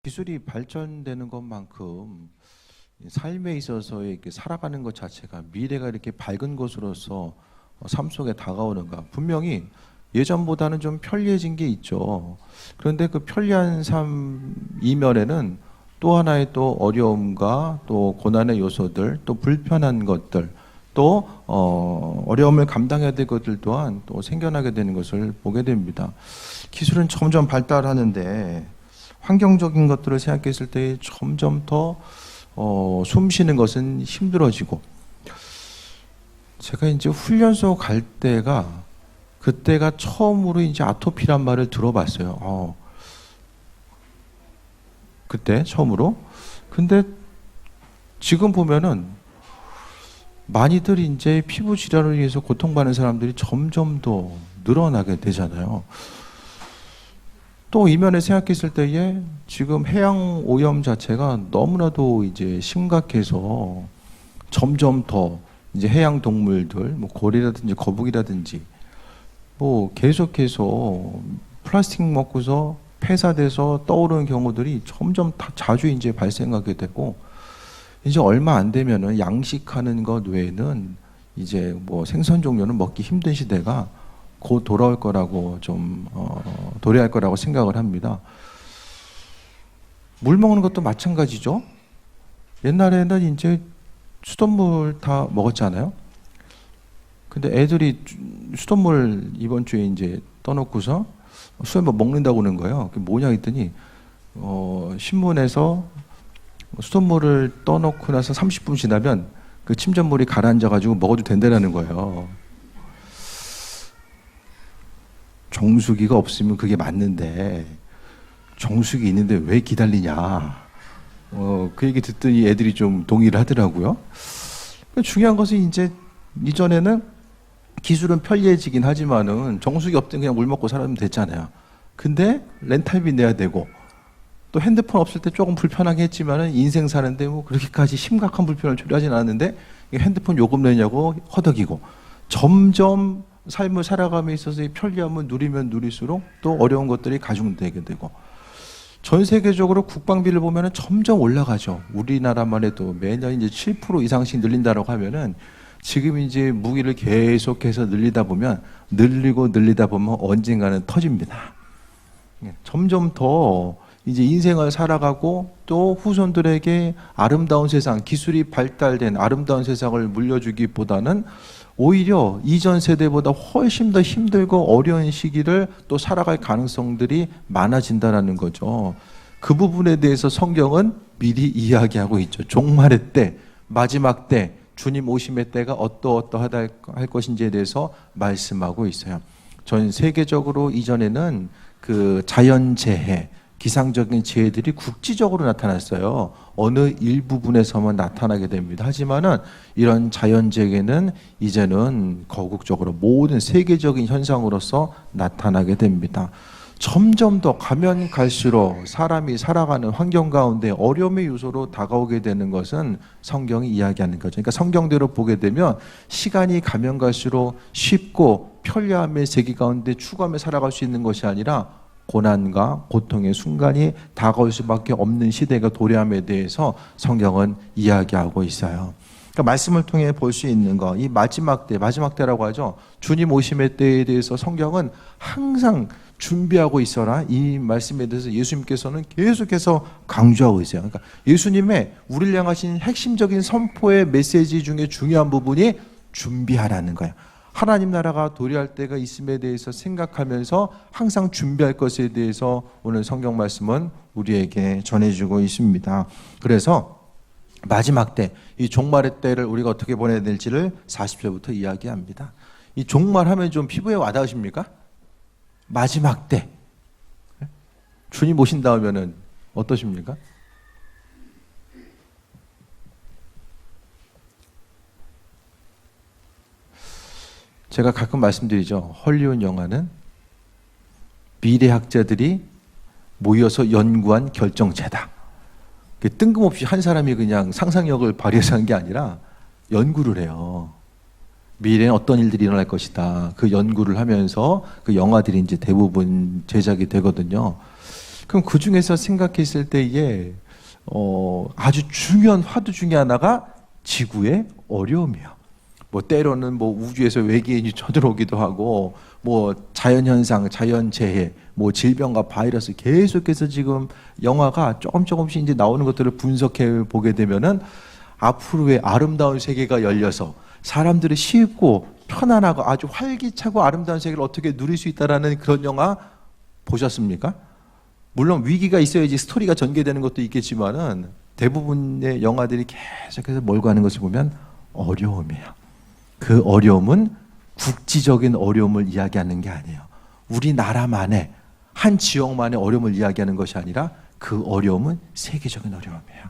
기술이 발전되는 것만큼 삶에 있어서의 이렇게 살아가는 것 자체가 미래가 이렇게 밝은 것으로서 삶 속에 다가오는가. 분명히 예전보다는 좀 편리해진 게 있죠. 그런데 그 편리한 삶 이면에는 또 하나의 또 어려움과 또 고난의 요소들, 또 불편한 것들, 또 어려움을 감당해야 될 것들 또한 또 생겨나게 되는 것을 보게 됩니다. 기술은 점점 발달하는데 환경적인 것들을 생각했을 때 점점 더 숨 쉬는 것은 힘들어지고, 제가 이제 훈련소 갈 때가 그때가 처음으로 이제 아토피란 말을 들어봤어요. 그때 처음으로. 근데 지금 보면은 많이들 이제 피부 질환을 위해서 고통받는 사람들이 점점 더 늘어나게 되잖아요. 또 이면에 생각했을 때에 지금 해양 오염 자체가 너무나도 이제 심각해서 점점 더 이제 해양 동물들, 뭐 고래라든지 거북이라든지 뭐 계속해서 플라스틱 먹고서 폐사돼서 떠오르는 경우들이 점점 자주 이제 발생하게 되고, 이제 얼마 안 되면은 양식하는 것 외에는 이제 뭐 생선 종류는 먹기 힘든 시대가 곧 돌아올 거라고 도래할 거라고 생각을 합니다. 물 먹는 것도 마찬가지죠. 옛날에는 이제 수돗물 다 먹었잖아요. 근데 애들이 수돗물 이번 주에 이제 떠놓고서 수돗물 먹는다고 그러는 거예요. 그게 뭐냐 했더니 신문에서 수돗물을 떠놓고 나서 30분 지나면 그 침전물이 가라앉아가지고 먹어도 된다는 거예요. 정수기가 없으면 그게 맞는데 정수기 있는데 왜 기다리냐. 그 얘기 듣더니 애들이 좀 동의를 하더라고요. 중요한 것은 이제 이전에는 기술은 편리해지긴 하지만은 정수기 없으면 그냥 물 먹고 살아면 됐잖아요. 근데 렌탈비 내야 되고, 또 핸드폰 없을 때 조금 불편하게 했지만은 인생 사는데 뭐 그렇게까지 심각한 불편을 초래하진 않았는데 핸드폰 요금 내냐고 허덕이고, 점점 삶을 살아감에 있어서 편리함을 누리면 누릴수록 또 어려운 것들이 가중되게 되고, 전 세계적으로 국방비를 보면은 점점 올라가죠. 우리나라만 해도 매년 이제 7% 이상씩 늘린다라고 하면은 지금 이제 무기를 계속해서 늘리다 보면 언젠가는 터집니다. 점점 더 이제 인생을 살아가고 또 후손들에게 아름다운 세상, 기술이 발달된 아름다운 세상을 물려주기보다는 오히려 이전 세대보다 훨씬 더 힘들고 어려운 시기를 또 살아갈 가능성들이 많아진다는 거죠. 그 부분에 대해서 성경은 미리 이야기하고 있죠. 종말의 때, 마지막 때, 주님 오심의 때가 어떠하다 할 것인지에 대해서 말씀하고 있어요. 전 세계적으로 이전에는 그 자연재해, 기상적인 재해들이 국지적으로 나타났어요. 어느 일부분에서만 나타나게 됩니다. 하지만은 이런 자연재해는 이제는 거국적으로 모든 세계적인 현상으로서 나타나게 됩니다. 점점 더 가면 갈수록 사람이 살아가는 환경 가운데 어려움의 요소로 다가오게 되는 것은 성경이 이야기하는 거죠. 그러니까 성경대로 보게 되면 시간이 가면 갈수록 쉽고 편리함의 세계 가운데 추구하며 살아갈 수 있는 것이 아니라 고난과 고통의 순간이 다가올 수밖에 없는 시대가 도래함에 대해서 성경은 이야기하고 있어요. 그러니까 말씀을 통해 볼 수 있는 거, 이 마지막 때라고 하죠. 주님 오심의 때에 대해서 성경은 항상 준비하고 있어라. 이 말씀에 대해서 예수님께서는 계속해서 강조하고 있어요. 그러니까 예수님의 우리를 향하신 핵심적인 선포의 메시지 중에 중요한 부분이 준비하라는 거예요. 하나님 나라가 도래할 때가 있음에 대해서 생각하면서 항상 준비할 것에 대해서 오늘 성경 말씀은 우리에게 전해주고 있습니다. 그래서 마지막 때, 이 종말의 때를 우리가 어떻게 보내야 될지를 40절부터 이야기합니다. 이 종말하면 좀 피부에 와닿으십니까? 마지막 때 주님 오신다 하면은 어떠십니까? 제가 가끔 말씀드리죠. 헐리우드 영화는 미래학자들이 모여서 연구한 결정체다. 뜬금없이 한 사람이 그냥 상상력을 발휘해서 한 게 아니라 연구를 해요. 미래엔 어떤 일들이 일어날 것이다. 그 연구를 하면서 그 영화들이 이제 대부분 제작이 되거든요. 그럼 그 중에서 생각했을 때에 아주 중요한 화두 중에 하나가 지구의 어려움이에요. 뭐 때로는 뭐 우주에서 외계인이 쳐들어오기도 하고 뭐 자연현상, 자연재해, 뭐 질병과 바이러스 계속해서 지금 영화가 조금씩 이제 나오는 것들을 분석해 보게 되면은 앞으로의 아름다운 세계가 열려서 사람들이 쉽고 편안하고 아주 활기차고 아름다운 세계를 어떻게 누릴 수 있다라는 그런 영화 보셨습니까? 물론 위기가 있어야지 스토리가 전개되는 것도 있겠지만은 대부분의 영화들이 계속해서 몰고 가는 것을 보면 어려움이에요. 그 어려움은 국지적인 어려움을 이야기하는 게 아니에요. 우리나라만의 한 지역만의 어려움을 이야기하는 것이 아니라 그 어려움은 세계적인 어려움이에요.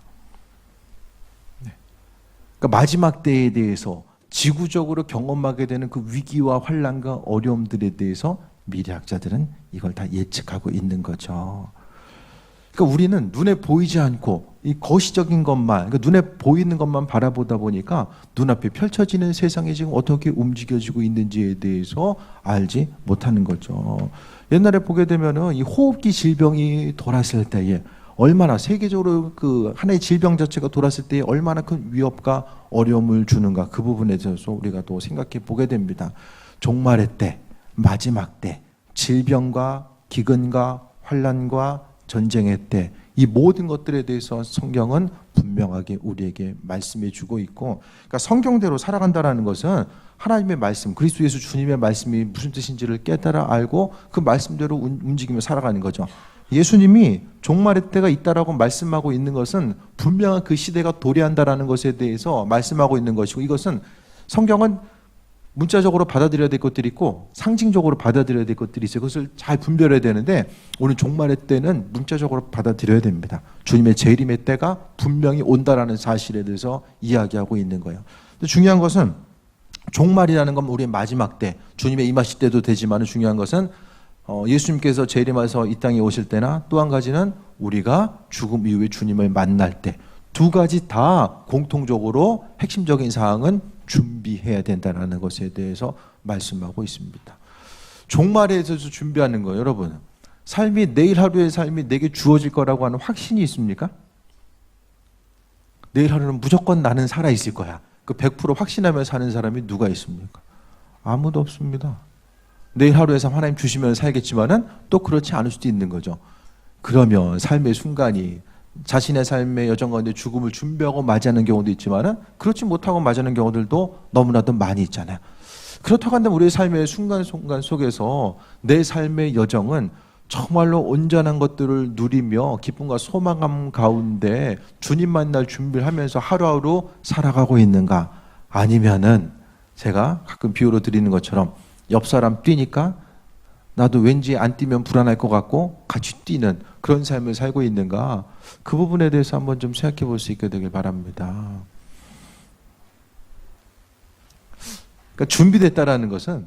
네. 그러니까 마지막 때에 대해서 지구적으로 경험하게 되는 그 위기와 환난과 어려움들에 대해서 미래학자들은 이걸 다 예측하고 있는 거죠. 그러니까 우리는 눈에 보이지 않고 이 거시적인 것만, 그러니까 눈에 보이는 것만 바라보다 보니까 눈앞에 펼쳐지는 세상이 지금 어떻게 움직여지고 있는지에 대해서 알지 못하는 거죠. 옛날에 보게 되면은 이 호흡기 질병이 돌았을 때에 얼마나 세계적으로 그 하나의 질병 자체가 돌았을 때에 얼마나 큰 위협과 어려움을 주는가, 그 부분에 대해서 우리가 또 생각해 보게 됩니다. 종말의 때, 마지막 때, 질병과 기근과 환난과 전쟁의 때, 이 모든 것들에 대해서 성경은 분명하게 우리에게 말씀해 주고 있고, 그러니까 성경대로 살아간다는 것은 하나님의 말씀, 그리스도 예수 주님의 말씀이 무슨 뜻인지를 깨달아 알고 그 말씀대로 움직이며 살아가는 거죠. 예수님이 종말의 때가 있다라고 말씀하고 있는 것은 분명한 그 시대가 도래한다라는 것에 대해서 말씀하고 있는 것이고, 이것은 성경은 문자적으로 받아들여야 될 것들이 있고 상징적으로 받아들여야 될 것들이 있어요. 그것을 잘 분별해야 되는데 오늘 종말의 때는 문자적으로 받아들여야 됩니다. 주님의 재림의 때가 분명히 온다라는 사실에 대해서 이야기하고 있는 거예요. 근데 중요한 것은 종말이라는 건 우리의 마지막 때, 주님의 임하실 때도 되지만 중요한 것은 예수님께서 재림하셔서 이 땅에 오실 때나 또 한 가지는 우리가 죽음 이후에 주님을 만날 때, 두 가지 다 공통적으로 핵심적인 사항은 준비해야 된다는 것에 대해서 말씀하고 있습니다. 종말에 대해서 준비하는 거예요. 여러분, 삶이, 내일 하루의 삶이 내게 주어질 거라고 하는 확신이 있습니까? 내일 하루는 무조건 나는 살아있을 거야, 그 100% 확신하며 사는 사람이 누가 있습니까? 아무도 없습니다. 내일 하루의 삶 하나님 주시면 살겠지만은 또 그렇지 않을 수도 있는 거죠. 그러면 삶의 순간이 자신의 삶의 여정 가운데 죽음을 준비하고 맞이하는 경우도 있지만은 그렇지 못하고 맞이하는 경우들도 너무나도 많이 있잖아요. 그렇다고 한다면 우리의 삶의 순간순간 속에서 내 삶의 여정은 정말로 온전한 것들을 누리며 기쁨과 소망감 가운데 주님 만날 준비를 하면서 하루하루 살아가고 있는가? 아니면은 제가 가끔 비유로 드리는 것처럼 옆 사람 뛰니까 나도 왠지 안 뛰면 불안할 것 같고 같이 뛰는 그런 삶을 살고 있는가? 그 부분에 대해서 한번 좀 생각해 볼 수 있게 되길 바랍니다. 그러니까 준비됐다라는 것은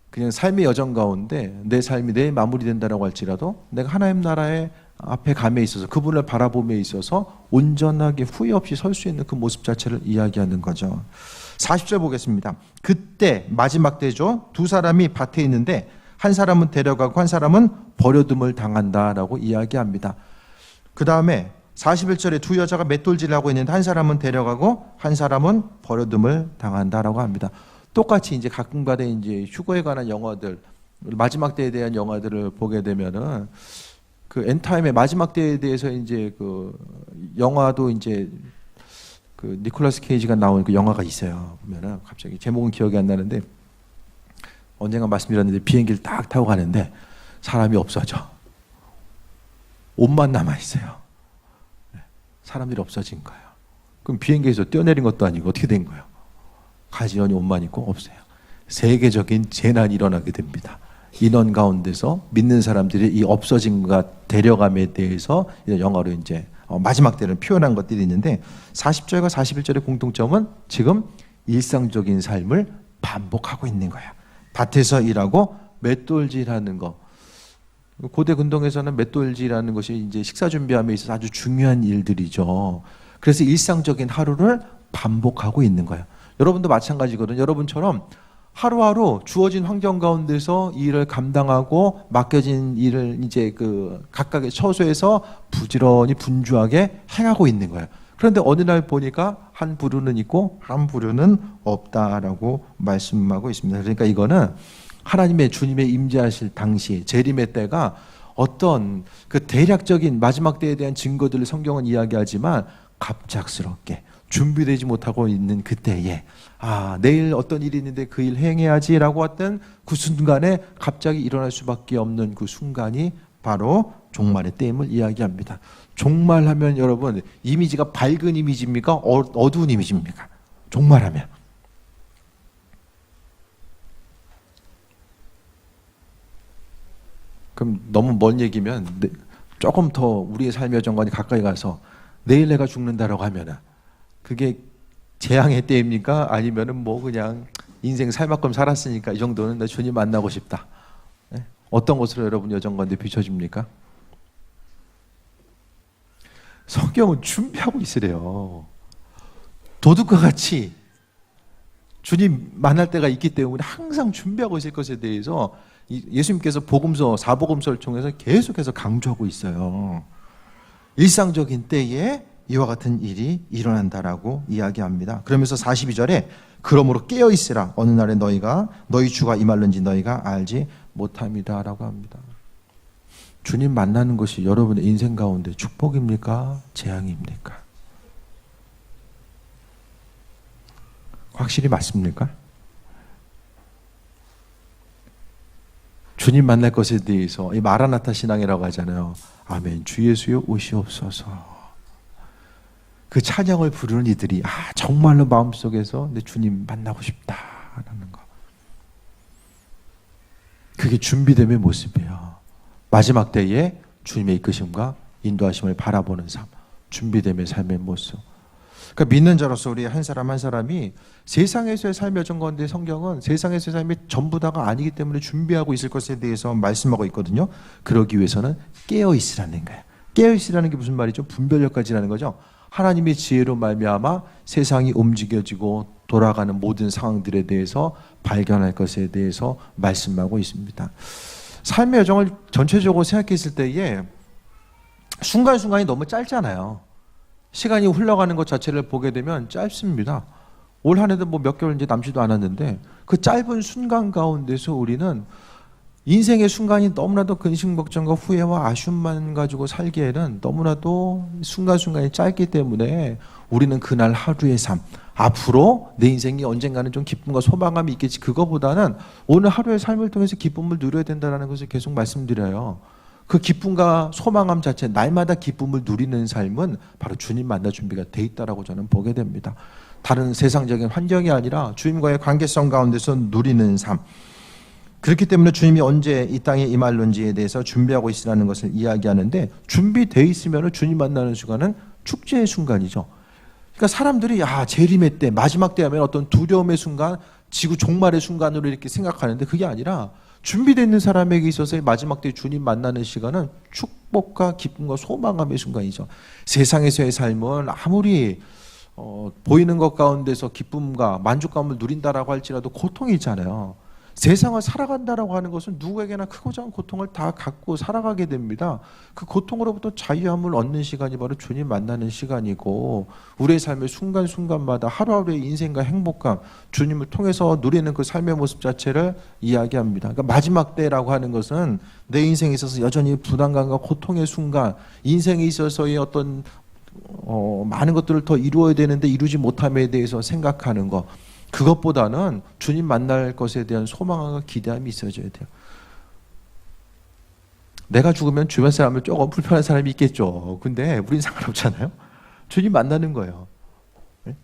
그냥 삶의 여정 가운데 내 삶이 내일 마무리된다라고 할지라도 내가 하나님 나라의 앞에 감에 있어서 그분을 바라봄에 있어서 온전하게 후회 없이 설 수 있는 그 모습 자체를 이야기하는 거죠. 40절 보겠습니다. 그때 마지막 때죠. 두 사람이 밭에 있는데 한 사람은 데려가고 한 사람은 버려둠을 당한다라고 이야기합니다. 그 다음에 41절에 두 여자가 맷돌질을 하고 있는데 한 사람은 데려가고 한 사람은 버려둠을 당한다라고 합니다. 똑같이 이제 가끔가다 이제 휴거에 관한 영화들, 마지막 때에 대한 영화들을 보게 되면은 그 엔타임의 마지막 때에 대해서 이제 그 영화도 이제 그 니콜라스 케이지가 나온 그 영화가 있어요. 보면은 갑자기 제목은 기억이 안 나는데 언젠가 말씀드렸는데 비행기를 딱 타고 가는데 사람이 없어져. 옷만 남아 있어요. 사람들이 없어진 거예요. 그럼 비행기에서 뛰어내린 것도 아니고 어떻게 된 거예요? 가지런히 옷만 입고 없어요. 세계적인 재난이 일어나게 됩니다. 인원 가운데서 믿는 사람들이 이 없어짐과 데려감에 대해서 영어로 이제 마지막 때를 표현한 것들이 있는데 40절과 41절의 공통점은 지금 일상적인 삶을 반복하고 있는 거야. 밭에서 일하고 맷돌질하는 거. 고대 근동에서는 맷돌질하는 것이 이제 식사 준비함에 있어서 아주 중요한 일들이죠. 그래서 일상적인 하루를 반복하고 있는 거야. 여러분도 마찬가지거든요. 여러분처럼 하루하루 주어진 환경 가운데서 이 일을 감당하고 맡겨진 일을 이제 그 각각의 처소에서 부지런히 분주하게 행하고 있는 거예요. 그런데 어느 날 보니까 한 부류는 있고 한 부류는 없다라고 말씀하고 있습니다. 그러니까 이거는 하나님의 주님의 임재하실 당시 재림의 때가 어떤 그 대략적인 마지막 때에 대한 증거들을 성경은 이야기하지만 갑작스럽게 준비되지 못하고 있는 그때에 내일 어떤 일이 있는데 그 일 행해야지라고 했던 그 순간에 갑자기 일어날 수밖에 없는 그 순간이 바로 종말의 때임을 이야기합니다. 종말하면 여러분 이미지가 밝은 이미지입니까? 어두운 이미지입니까? 종말하면 그럼 너무 먼 얘기면 조금 더 우리의 삶의 여정과는 가까이 가서 내일 내가 죽는다라고 하면은 그게 재앙의 때입니까? 아니면은 뭐 그냥 인생 살 만큼 살았으니까 이 정도는 나 주님 만나고 싶다. 네? 어떤 것으로 여러분 여정관에 비춰집니까? 성경은 준비하고 있으래요. 도둑과 같이 주님 만날 때가 있기 때문에 항상 준비하고 있을 것에 대해서 예수님께서 복음서, 사복음서를 통해서 계속해서 강조하고 있어요. 일상적인 때에 이와 같은 일이 일어난다라고 이야기합니다. 그러면서 42절에 그러므로 깨어있으라 어느 날에 너희 주가 임할는지 너희가 알지 못함이다라고 합니다. 주님 만나는 것이 여러분의 인생 가운데 축복입니까? 재앙입니까? 확실히 맞습니까? 주님 만날 것에 대해서 이 마라나타 신앙이라고 하잖아요. 아멘. 주 예수여 오시옵소서. 그 찬양을 부르는 이들이 정말로 마음속에서 내 주님 만나고 싶다라는 거. 그게 준비됨의 모습이에요. 마지막 때에 주님의 이끄심과 인도하심을 바라보는 삶, 준비됨의 삶의 모습. 그러니까 믿는 자로서 우리 한 사람 한 사람이 세상에서의 삶의 여정 가운데 성경은 세상에서의 삶이 전부 다가 아니기 때문에 준비하고 있을 것에 대해서 말씀하고 있거든요. 그러기 위해서는 깨어있으라는 거예요. 깨어있으라는 게 무슨 말이죠? 분별력까지라는 거죠. 하나님의 지혜로 말미암아 세상이 움직여지고 돌아가는 모든 상황들에 대해서 발견할 것에 대해서 말씀하고 있습니다. 삶의 여정을 전체적으로 생각했을 때에 순간순간이 너무 짧잖아요. 시간이 흘러가는 것 자체를 보게 되면 짧습니다. 올 한 해도 뭐 몇 개월 이제 남지도 않았는데 그 짧은 순간 가운데서 우리는 인생의 순간이 너무나도 근심걱정과 후회와 아쉬움만 가지고 살기에는 너무나도 순간순간이 짧기 때문에 우리는 그날 하루의 삶, 앞으로 내 인생이 언젠가는 좀 기쁨과 소망감이 있겠지, 그거보다는 오늘 하루의 삶을 통해서 기쁨을 누려야 된다는 것을 계속 말씀드려요. 그 기쁨과 소망감 자체, 날마다 기쁨을 누리는 삶은 바로 주님 만날 준비가 돼 있다라고 저는 보게 됩니다. 다른 세상적인 환경이 아니라 주님과의 관계성 가운데서 누리는 삶. 그렇기 때문에 주님이 언제 이 땅에 임할는지에 대해서 준비하고 있으라는 것을 이야기하는데, 준비되어 있으면 주님 만나는 순간은 축제의 순간이죠. 그러니까 사람들이 재림의 때, 마지막 때 하면 어떤 두려움의 순간, 지구 종말의 순간으로 이렇게 생각하는데 그게 아니라 준비되어 있는 사람에게 있어서의 마지막 때 주님 만나는 시간은 축복과 기쁨과 소망감의 순간이죠. 세상에서의 삶은 아무리 보이는 것 가운데서 기쁨과 만족감을 누린다라고 할지라도 고통이 있잖아요. 세상을 살아간다라고 하는 것은 누구에게나 크고 작은 고통을 다 갖고 살아가게 됩니다. 그 고통으로부터 자유함을 얻는 시간이 바로 주님 만나는 시간이고, 우리의 삶의 순간순간마다 하루하루의 인생과 행복감, 주님을 통해서 누리는 그 삶의 모습 자체를 이야기합니다. 그러니까 마지막 때라고 하는 것은 내 인생에 있어서 여전히 부담감과 고통의 순간, 인생에 있어서의 어떤 많은 것들을 더 이루어야 되는데 이루지 못함에 대해서 생각하는 것, 그것보다는 주님 만날 것에 대한 소망과 기대함이 있어져야 돼요. 내가 죽으면 주변 사람을 조금 불편한 사람이 있겠죠. 근데 우린 상관없잖아요. 주님 만나는 거예요. 네?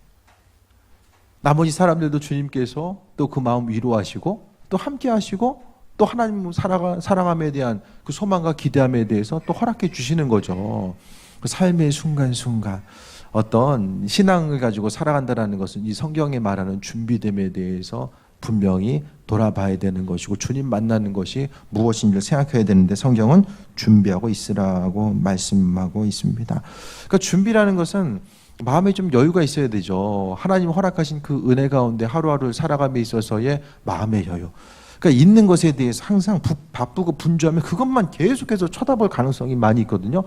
나머지 사람들도 주님께서 또 그 마음 위로하시고 또 함께 하시고 또 하나님 사랑함에 대한 그 소망과 기대함에 대해서 또 허락해 주시는 거죠. 그 삶의 순간순간 어떤 신앙을 가지고 살아간다는 것은 이 성경에 말하는 준비됨에 대해서 분명히 돌아봐야 되는 것이고, 주님 만나는 것이 무엇인지를 생각해야 되는데 성경은 준비하고 있으라고 말씀하고 있습니다. 그러니까 준비라는 것은 마음에 좀 여유가 있어야 되죠. 하나님 허락하신 그 은혜 가운데 하루하루를 살아감에 있어서의 마음의 여유. 그러니까 있는 것에 대해서 항상 바쁘고 분주하면 그것만 계속해서 쳐다볼 가능성이 많이 있거든요.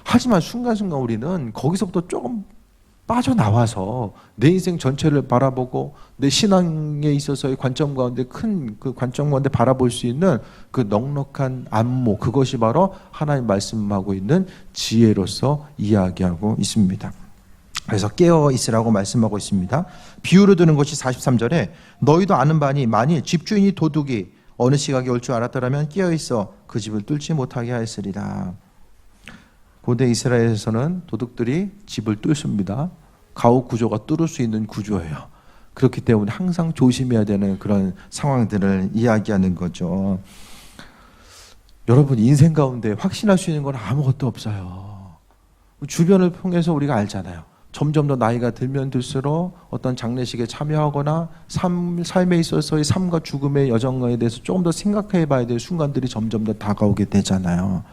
하지만 순간순간 우리는 거기서부터 조금 빠져나와서 내 인생 전체를 바라보고 내 신앙에 있어서의 관점 가운데 큰 그 관점 가운데 바라볼 수 있는 그 넉넉한 안목, 그것이 바로 하나님 말씀하고 있는 지혜로서 이야기하고 있습니다. 그래서 깨어 있으라고 말씀하고 있습니다. 비유로 드는 것이 43절에 너희도 아는 바니 만일 집주인이 도둑이 어느 시각에 올 줄 알았더라면 깨어 있어 그 집을 뚫지 못하게 하였으리라. 고대 이스라엘에서는 도둑들이 집을 뚫습니다. 가옥 구조가 뚫을 수 있는 구조예요. 그렇기 때문에 항상 조심해야 되는 그런 상황들을 이야기하는 거죠. 여러분, 인생 가운데 확신할 수 있는 건 아무것도 없어요. 주변을 통해서 우리가 알잖아요. 점점 더 나이가 들면 들수록 어떤 장례식에 참여하거나 삶에 있어서의 삶과 죽음의 여정에 대해서 조금 더 생각해 봐야 될 순간들이 점점 더 다가오게 되잖아요.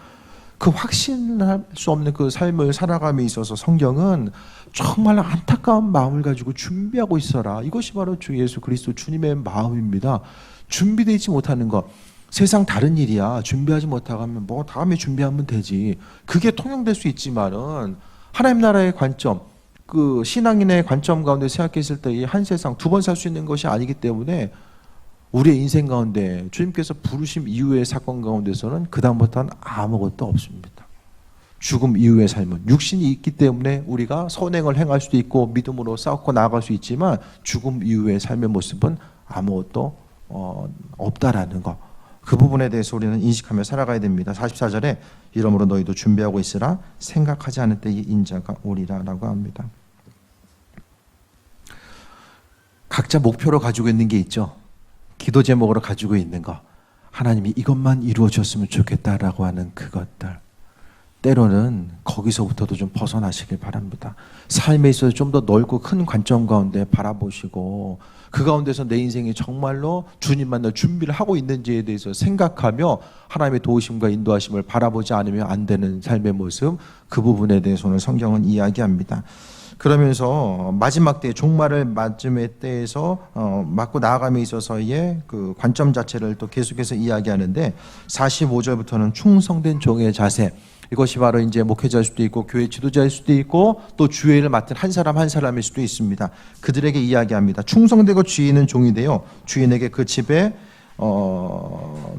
그 확신할 수 없는 그 삶을 살아감에 있어서 성경은 정말 안타까운 마음을 가지고 준비하고 있어라. 이것이 바로 주 예수 그리스도 주님의 마음입니다. 준비되어 있지 못하는 것, 세상 다른 일이야. 준비하지 못하고 하면 뭐 다음에 준비하면 되지. 그게 통용될 수 있지만은 하나님 나라의 관점, 그 신앙인의 관점 가운데 생각했을 때 이 한 세상 두 번 살 수 있는 것이 아니기 때문에 우리의 인생 가운데 주님께서 부르심 이후의 사건 가운데서는 그 다음부터는 아무것도 없습니다. 죽음 이후의 삶은 육신이 있기 때문에 우리가 선행을 행할 수도 있고 믿음으로 싸우고 나아갈 수 있지만 죽음 이후의 삶의 모습은 아무것도 없다라는 것, 그 부분에 대해서 우리는 인식하며 살아가야 됩니다. 44절에 이러므로 너희도 준비하고 있으라 생각하지 않을 때에 인자가 오리라 라고 합니다. 각자 목표로 가지고 있는 게 있죠. 기도 제목으로 가지고 있는 거, 하나님이 이것만 이루어졌으면 좋겠다라고 하는 그것들, 때로는 거기서부터도 좀 벗어나시길 바랍니다. 삶에 있어서 좀 더 넓고 큰 관점 가운데 바라보시고 그 가운데서 내 인생이 정말로 주님 만날 준비를 하고 있는지에 대해서 생각하며 하나님의 도우심과 인도하심을 바라보지 않으면 안 되는 삶의 모습, 그 부분에 대해서 오늘 성경은 이야기합니다. 그러면서 마지막 때 종말을 맞음의 때에서 맞고 나아감에 있어서의 그 관점 자체를 또 계속해서 이야기하는데 45절부터는 충성된 종의 자세, 이것이 바로 이제 목회자일 수도 있고 교회 지도자일 수도 있고 또 주의를 맡은 한 사람 한 사람일 수도 있습니다. 그들에게 이야기합니다. 충성되고 주의 있는 종이 되어 주인에게 그 집에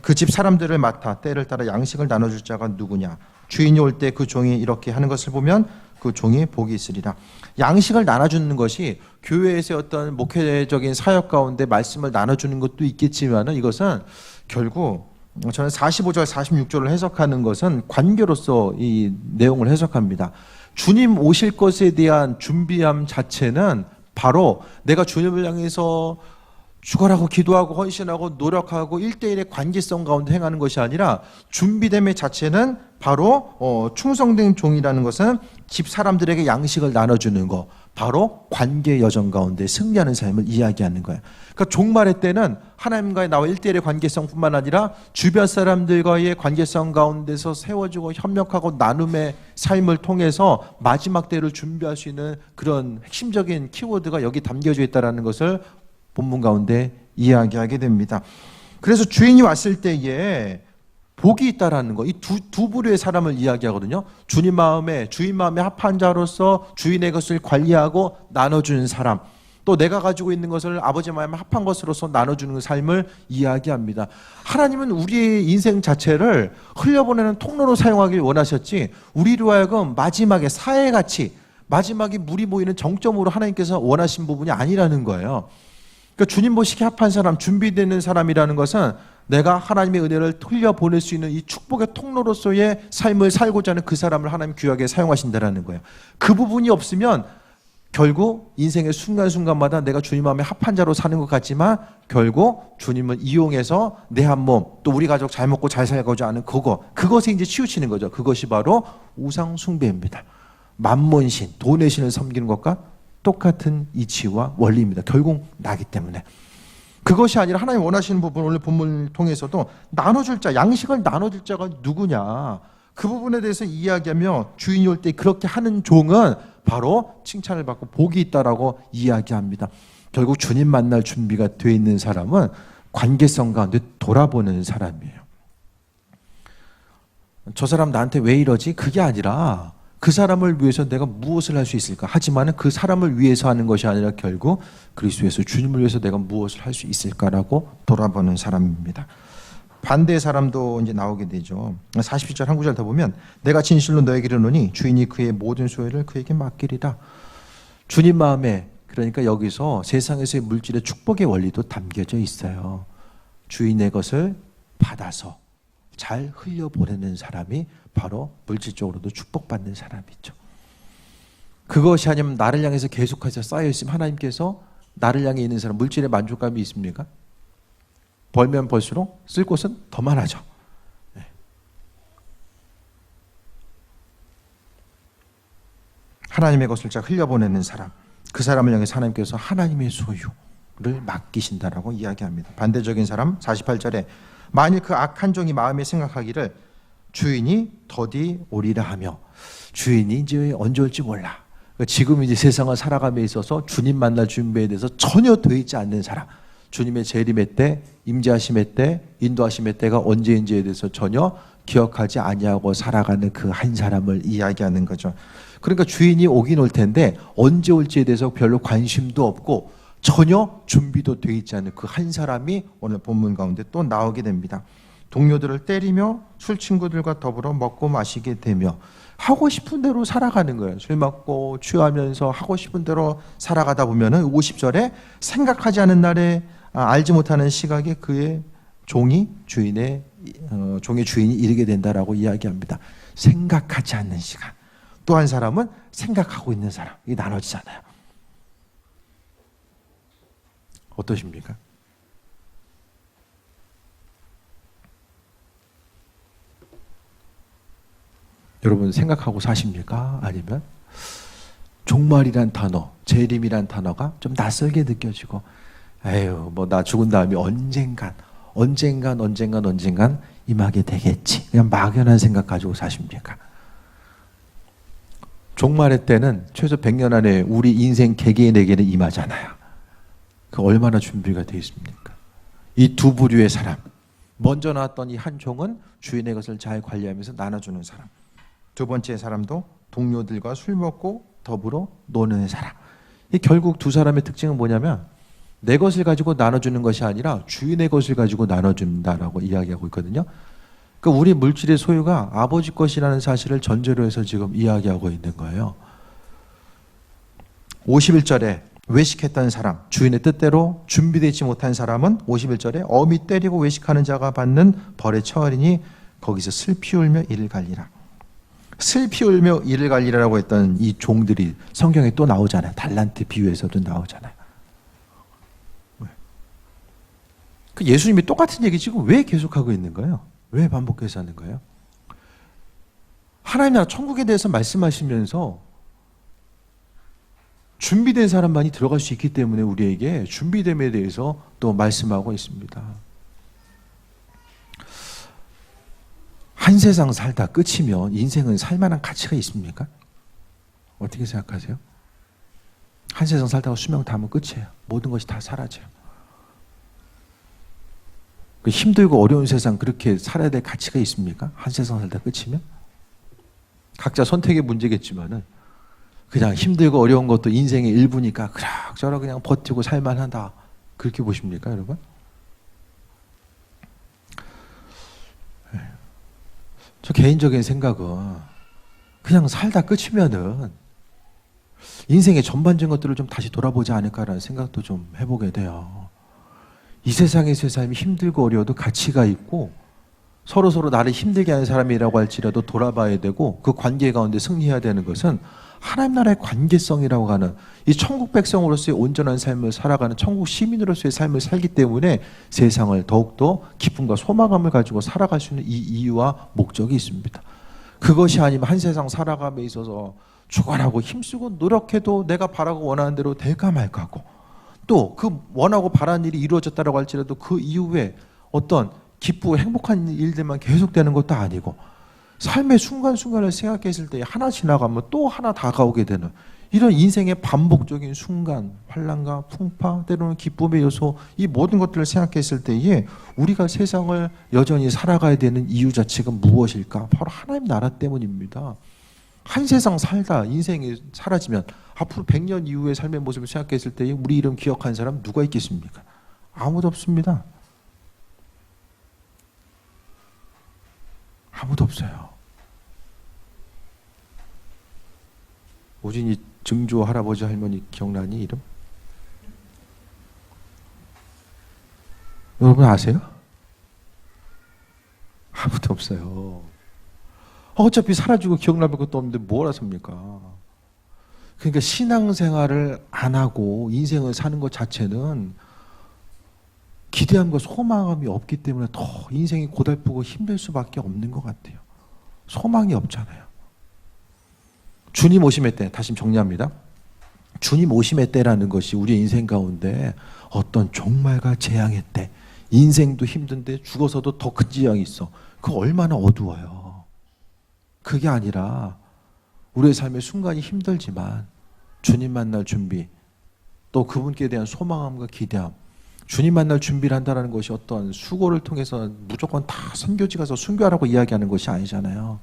그 집 사람들을 맡아 때를 따라 양식을 나눠줄 자가 누구냐. 주인이 올 때 그 종이 이렇게 하는 것을 보면 그 종이 복이 있으리라. 양식을 나눠주는 것이 교회에서의 어떤 목회적인 사역 가운데 말씀을 나눠주는 것도 있겠지만 이것은 결국 저는 45절 46절을 해석하는 것은 관계로서 이 내용을 해석합니다. 주님 오실 것에 대한 준비함 자체는 바로 내가 주님을 향해서 죽어라고 기도하고 헌신하고 노력하고 1대1의 관계성 가운데 행하는 것이 아니라 준비됨의 자체는 바로 충성된 종이라는 것은 집 사람들에게 양식을 나눠주는 것, 바로 관계 여정 가운데 승리하는 삶을 이야기하는 거예요. 그러니까 종말의 때는 하나님과의 나와 1대1의 관계성뿐만 아니라 주변 사람들과의 관계성 가운데서 세워지고 협력하고 나눔의 삶을 통해서 마지막 때를 준비할 수 있는 그런 핵심적인 키워드가 여기 담겨져 있다는 것을 본문 가운데 이야기하게 됩니다. 그래서 주인이 왔을 때에 복이 있다라는 거, 이 두 부류의 사람을 이야기하거든요. 주인 마음에 합한 자로서 주인의 것을 관리하고 나눠주는 사람, 또 내가 가지고 있는 것을 아버지 마음에 합한 것으로서 나눠주는 삶을 이야기합니다. 하나님은 우리의 인생 자체를 흘려보내는 통로로 사용하길 원하셨지, 우리로 하여금 마지막에 사회같이 마지막에 물이 모이는 정점으로 하나님께서 원하신 부분이 아니라는 거예요. 그러니까 주님 보시기에 합한 사람, 준비되는 사람이라는 것은 내가 하나님의 은혜를 흘려보낼 수 있는 이 축복의 통로로서의 삶을 살고자 하는 그 사람을 하나님 귀하게 사용하신다는 거예요. 그 부분이 없으면 결국 인생의 순간순간마다 내가 주님 마음에 합한 자로 사는 것 같지만 결국 주님을 이용해서 내 한 몸, 또 우리 가족 잘 먹고 잘 살고자 하는 그것에 이제 치우치는 거죠. 그것이 바로 우상 숭배입니다. 만몬신, 돈의 신을 섬기는 것과 똑같은 이치와 원리입니다. 결국 나기 때문에. 그것이 아니라 하나님 원하시는 부분, 오늘 본문을 통해서도 나눠줄 자, 양식을 나눠줄 자가 누구냐, 그 부분에 대해서 이야기하며 주인이 올 때 그렇게 하는 종은 바로 칭찬을 받고 복이 있다라고 이야기합니다. 결국 주님 만날 준비가 되어 있는 사람은 관계성 가운데 돌아보는 사람이에요. 저 사람 나한테 왜 이러지? 그게 아니라 그 사람을 위해서 내가 무엇을 할 수 있을까? 하지만 그 사람을 위해서 하는 것이 아니라 결국 그리스도에서 주님을 위해서 내가 무엇을 할 수 있을까라고 돌아보는 사람입니다. 반대의 사람도 이제 나오게 되죠. 47절 한 구절 더 보면 내가 진실로 너에게 이르노니 주인이 그의 모든 소유를 그에게 맡기리라. 주님 마음에, 그러니까 여기서 세상에서의 물질의 축복의 원리도 담겨져 있어요. 주인의 것을 받아서 잘 흘려보내는 사람이 바로 물질적으로도 축복받는 사람이죠. 그것이 아니면 나를 향해서 계속해서 쌓여있으면 하나님께서 나를 향해 있는 사람 물질의 만족감이 있습니까? 벌면 벌수록 쓸 곳은 더 많아져. 네. 하나님의 것을 잘 흘려보내는 사람, 그 사람을 향해서 하나님께서 하나님의 소유를 맡기신다라고 이야기합니다. 반대적인 사람 48절에 만일 그 악한 종이 마음에 생각하기를 주인이 더디 오리라 하며, 주인이 이제 언제 올지 몰라. 지금 이제 세상을 살아감에 있어서 주님 만날 준비에 대해서 전혀 되어 있지 않는 사람, 주님의 재림의 때, 임재하심의 때, 인도하심의 때가 언제인지에 대해서 전혀 기억하지 아니하고 살아가는 그 한 사람을 이야기하는 거죠. 그러니까 주인이 오긴 올 텐데 언제 올지에 대해서 별로 관심도 없고 전혀 준비도 되어 있지 않은 그 한 사람이 오늘 본문 가운데 또 나오게 됩니다. 동료들을 때리며 술 친구들과 더불어 먹고 마시게 되며 하고 싶은 대로 살아가는 거예요. 술 먹고 취하면서 하고 싶은 대로 살아가다 보면은 50절에 생각하지 않은 날에 알지 못하는 시각에 그의 종의 주인이 이르게 된다라고 이야기합니다. 생각하지 않는 시간. 또 한 사람은 생각하고 있는 사람. 이게 나눠지잖아요. 어떠십니까? 여러분 생각하고 사십니까? 아니면 종말이란 단어, 재림이란 단어가 좀 낯설게 느껴지고 에휴 뭐 나 죽은 다음에 언젠간 임하게 되겠지, 그냥 막연한 생각 가지고 사십니까? 종말의 때는 최소 100년 안에 우리 인생 개개인에게는 임하잖아요. 그 얼마나 준비가 되어 있습니까? 이 두 부류의 사람, 먼저 나왔던 이 한 종은 주인의 것을 잘 관리하면서 나눠주는 사람, 두 번째 사람도 동료들과 술 먹고 더불어 노는 사람. 이 결국 두 사람의 특징은 뭐냐면 내 것을 가지고 나눠주는 것이 아니라 주인의 것을 가지고 나눠준다라고 이야기하고 있거든요. 그러니까 우리 물질의 소유가 아버지 것이라는 사실을 전제로 해서 지금 이야기하고 있는 거예요. 51절에 외식했던 사람, 주인의 뜻대로 준비되지 못한 사람은 51절에 어미 때리고 외식하는 자가 받는 벌에 처하리니 거기서 슬피 울며 이를 갈리라. 슬피 울며 이를 갈리라고 했던 이 종들이 성경에 또 나오잖아요. 달란트 비유에서도 나오잖아요. 그 예수님이 똑같은 얘기 지금 왜 계속하고 있는 거예요? 왜 반복해서 하는 거예요? 하나님 나라 천국에 대해서 말씀하시면서 준비된 사람만이 들어갈 수 있기 때문에 우리에게 준비됨에 대해서 또 말씀하고 있습니다. 한 세상 살다 끝이면 인생은 살만한 가치가 있습니까? 어떻게 생각하세요? 한 세상 살다가 수명 다하면 끝이에요. 모든 것이 다 사라져요. 그 힘들고 어려운 세상 그렇게 살아야 될 가치가 있습니까? 한 세상 살다 끝이면? 각자 선택의 문제겠지만은 그냥 힘들고 어려운 것도 인생의 일부니까 그럭저럭 그냥 버티고 살만하다, 그렇게 보십니까, 여러분? 저 개인적인 생각은 그냥 살다 끝이면은 인생의 전반적인 것들을 좀 다시 돌아보지 않을까라는 생각도 좀 해보게 돼요. 이 세상에서의 삶이 힘들고 어려워도 가치가 있고 서로 나를 힘들게 하는 사람이라고 할지라도 돌아봐야 되고 그 관계 가운데 승리해야 되는 것은 하나님 나라의 관계성이라고 하는 이 천국 백성으로서의 온전한 삶을 살아가는 천국 시민으로서의 삶을 살기 때문에 세상을 더욱더 기쁨과 소망감을 가지고 살아갈 수 있는 이 이유와 목적이 있습니다. 그것이 아니면 한 세상 살아감에 있어서 죽어라고 힘쓰고 노력해도 내가 바라고 원하는 대로 될까 말까 하고 또 그 원하고 바라는 일이 이루어졌다고 할지라도 그 이후에 어떤 기쁘고 행복한 일들만 계속되는 것도 아니고 삶의 순간순간을 생각했을 때 하나 지나가면 또 하나 다가오게 되는 이런 인생의 반복적인 순간, 환난과 풍파, 때로는 기쁨의 요소, 이 모든 것들을 생각했을 때에 우리가 세상을 여전히 살아가야 되는 이유 자체가 무엇일까? 바로 하나님 나라 때문입니다. 한 세상 살다 인생이 사라지면 앞으로 100년 이후의 삶의 모습을 생각했을 때에 우리 이름 기억한 사람 누가 있겠습니까? 아무도 없습니다. 아무도 없어요. 오진이 증조 할아버지 할머니 기억나니 이름? 여러분 아세요? 아무도 없어요. 어차피 사라지고 기억날 것도 없는데 뭘 하십니까? 그러니까 신앙생활을 안 하고 인생을 사는 것 자체는 기대함과 소망함이 없기 때문에 더 인생이 고달프고 힘들 수밖에 없는 것 같아요. 소망이 없잖아요. 주님 오심의 때, 다시 정리합니다. 주님 오심의 때라는 것이 우리 인생 가운데 어떤 종말과 재앙의 때, 인생도 힘든데 죽어서도 더 큰 재앙이 있어. 그거 얼마나 어두워요. 그게 아니라 우리의 삶의 순간이 힘들지만 주님 만날 준비, 또 그분께 대한 소망함과 기대함, 주님 만날 준비를 한다는 것이 어떤 수고를 통해서 무조건 다 선교지 가서 순교하라고 이야기하는 것이 아니잖아요.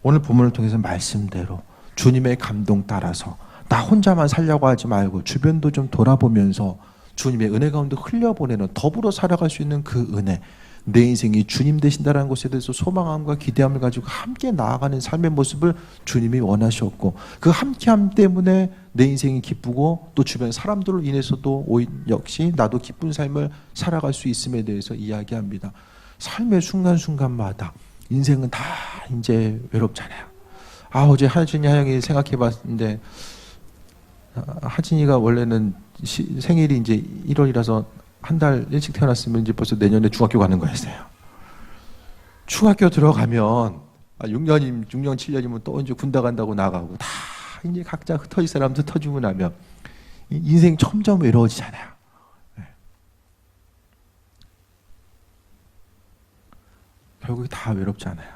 오늘 본문을 통해서 말씀대로 주님의 감동 따라서 나 혼자만 살려고 하지 말고 주변도 좀 돌아보면서 주님의 은혜 가운데 흘려보내는, 더불어 살아갈 수 있는 그 은혜, 내 인생이 주님 되신다는 것에 대해서 소망함과 기대함을 가지고 함께 나아가는 삶의 모습을 주님이 원하셨고, 그 함께함 때문에 내 인생이 기쁘고 또 주변 사람들로 인해서도 역시 나도 기쁜 삶을 살아갈 수 있음에 대해서 이야기합니다. 삶의 순간순간마다 인생은 다 이제 외롭잖아요. 어제 하진이 하영이 생각해 봤는데, 하진이가 원래는 생일이 이제 1월이라서 한 달 일찍 태어났으면 이제 벌써 내년에 중학교 가는 거였어요. 중학교 들어가면 6년, 7년이면 또 이제 군대 간다고 나가고 다 이제 각자 흩어질 사람 흩어지고 나면 인생 점점 외로워지잖아요. 결국에 다 외롭잖아요.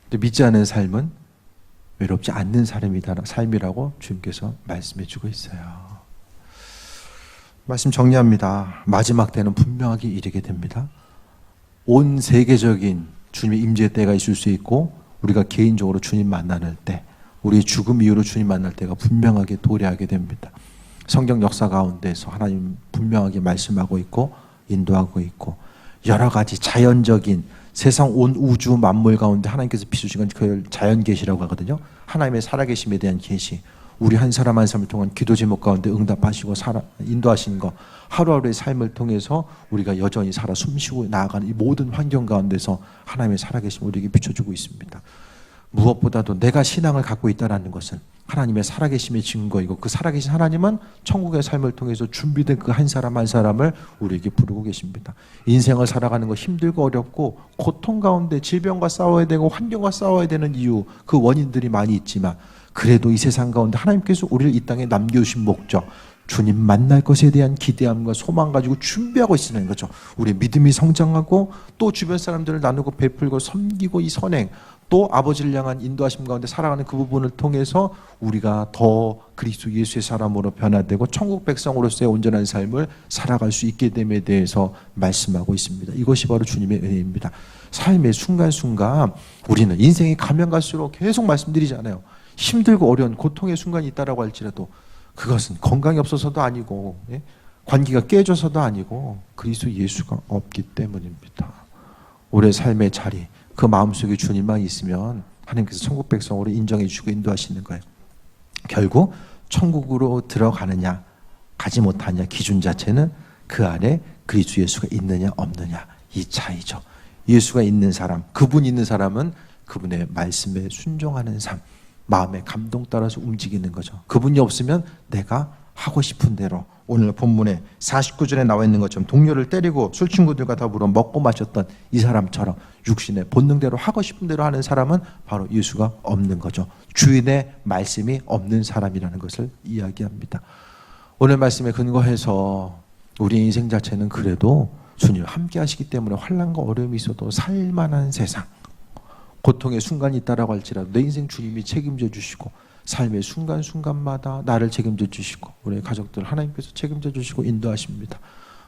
근데 믿지 않은 삶은 외롭지 않는 삶이라고 주님께서 말씀해 주고 있어요. 말씀 정리합니다. 마지막 때는 분명하게 이르게 됩니다. 온 세계적인 주님의 임재 때가 있을 수 있고, 우리가 개인적으로 주님 만나는 때, 우리 죽음 이후로 주님 만날 때가 분명하게 도래하게 됩니다. 성경 역사 가운데서 하나님 분명하게 말씀하고 있고 인도하고 있고, 여러 가지 자연적인 세상 온 우주 만물 가운데 하나님께서 비추신 건 그걸 자연 계시라고 하거든요. 하나님의 살아계심에 대한 계시, 우리 한 사람 한 사람을 통한 기도 제목 가운데 응답하시고 인도하시는 거, 하루하루의 삶을 통해서 우리가 여전히 살아 숨쉬고 나아가는 이 모든 환경 가운데서 하나님의 살아계심을 우리에게 비춰주고 있습니다. 무엇보다도 내가 신앙을 갖고 있다는 것은 하나님의 살아계심의 증거이고, 그 살아계신 하나님은 천국의 삶을 통해서 준비된 그 한 사람 한 사람을 우리에게 부르고 계십니다. 인생을 살아가는 거 힘들고 어렵고 고통 가운데 질병과 싸워야 되고 환경과 싸워야 되는 이유, 그 원인들이 많이 있지만, 그래도 이 세상 가운데 하나님께서 우리를 이 땅에 남겨주신 목적, 주님 만날 것에 대한 기대함과 소망 가지고 준비하고 있는 거죠. 우리의 믿음이 성장하고 또 주변 사람들을 나누고 베풀고 섬기고 이 선행, 또 아버지를 향한 인도하심 가운데 살아가는 그 부분을 통해서 우리가 더 그리스도 예수의 사람으로 변화되고 천국 백성으로서의 온전한 삶을 살아갈 수 있게 됨에 대해서 말씀하고 있습니다. 이것이 바로 주님의 은혜입니다. 삶의 순간순간 우리는 인생이 가면 갈수록 계속 말씀드리잖아요. 힘들고 어려운 고통의 순간이 있다라고 할지라도 그것은 건강이 없어서도 아니고 관계가 깨져서도 아니고 그리스도 예수가 없기 때문입니다. 우리의 삶의 자리, 그 마음속에 주님만 있으면 하나님께서 천국 백성으로 인정해 주시고 인도하시는 거예요. 결국 천국으로 들어가느냐 가지 못하느냐 기준 자체는 그 안에 그리스도 예수가 있느냐 없느냐 이 차이죠. 예수가 있는 사람, 그분 있는 사람은 그분의 말씀에 순종하는 삶, 마음의 감동 따라서 움직이는 거죠. 그분이 없으면 내가 하고 싶은 대로, 오늘 본문에 49절에 나와 있는 것처럼 동료를 때리고 술 친구들과 더불어 먹고 마셨던 이 사람처럼 육신의 본능대로 하고 싶은 대로 하는 사람은 바로 예수가 없는 거죠. 주인의 말씀이 없는 사람이라는 것을 이야기합니다. 오늘 말씀에 근거해서 우리 인생 자체는 그래도 주님과 함께 하시기 때문에 환난과 어려움이 있어도 살만한 세상, 고통의 순간이 있다라고 할지라도 내 인생 주님이 책임져 주시고 삶의 순간순간마다 나를 책임져 주시고 우리의 가족들 하나님께서 책임져 주시고 인도하십니다.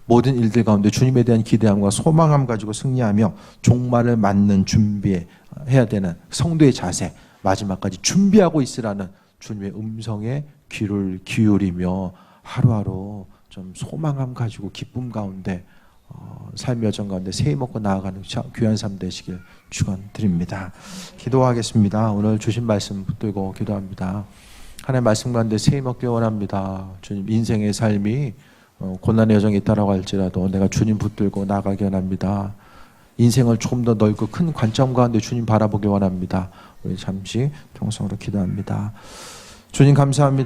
모든 일들 가운데 주님에 대한 기대함과 소망함 가지고 승리하며 종말을 맞는 준비해야 되는 성도의 자세, 마지막까지 준비하고 있으라는 주님의 음성에 귀를 기울이며 하루하루 좀 소망함 가지고 기쁨 가운데 삶의 여정 가운데 새해 먹고 나아가는 귀한 삶 되시길 축원드립니다. 기도하겠습니다. 오늘 주신 말씀 붙들고 기도합니다. 하나님의 말씀 가운데 새해 먹기 원합니다. 주님 인생의 삶이 고난의 여정이 있다라고 할지라도 내가 주님 붙들고 나가기 원합니다. 인생을 조금 더 넓고 큰 관점 가운데 주님 바라보기 원합니다. 우리 잠시 통성으로 기도합니다. 주님 감사합니다.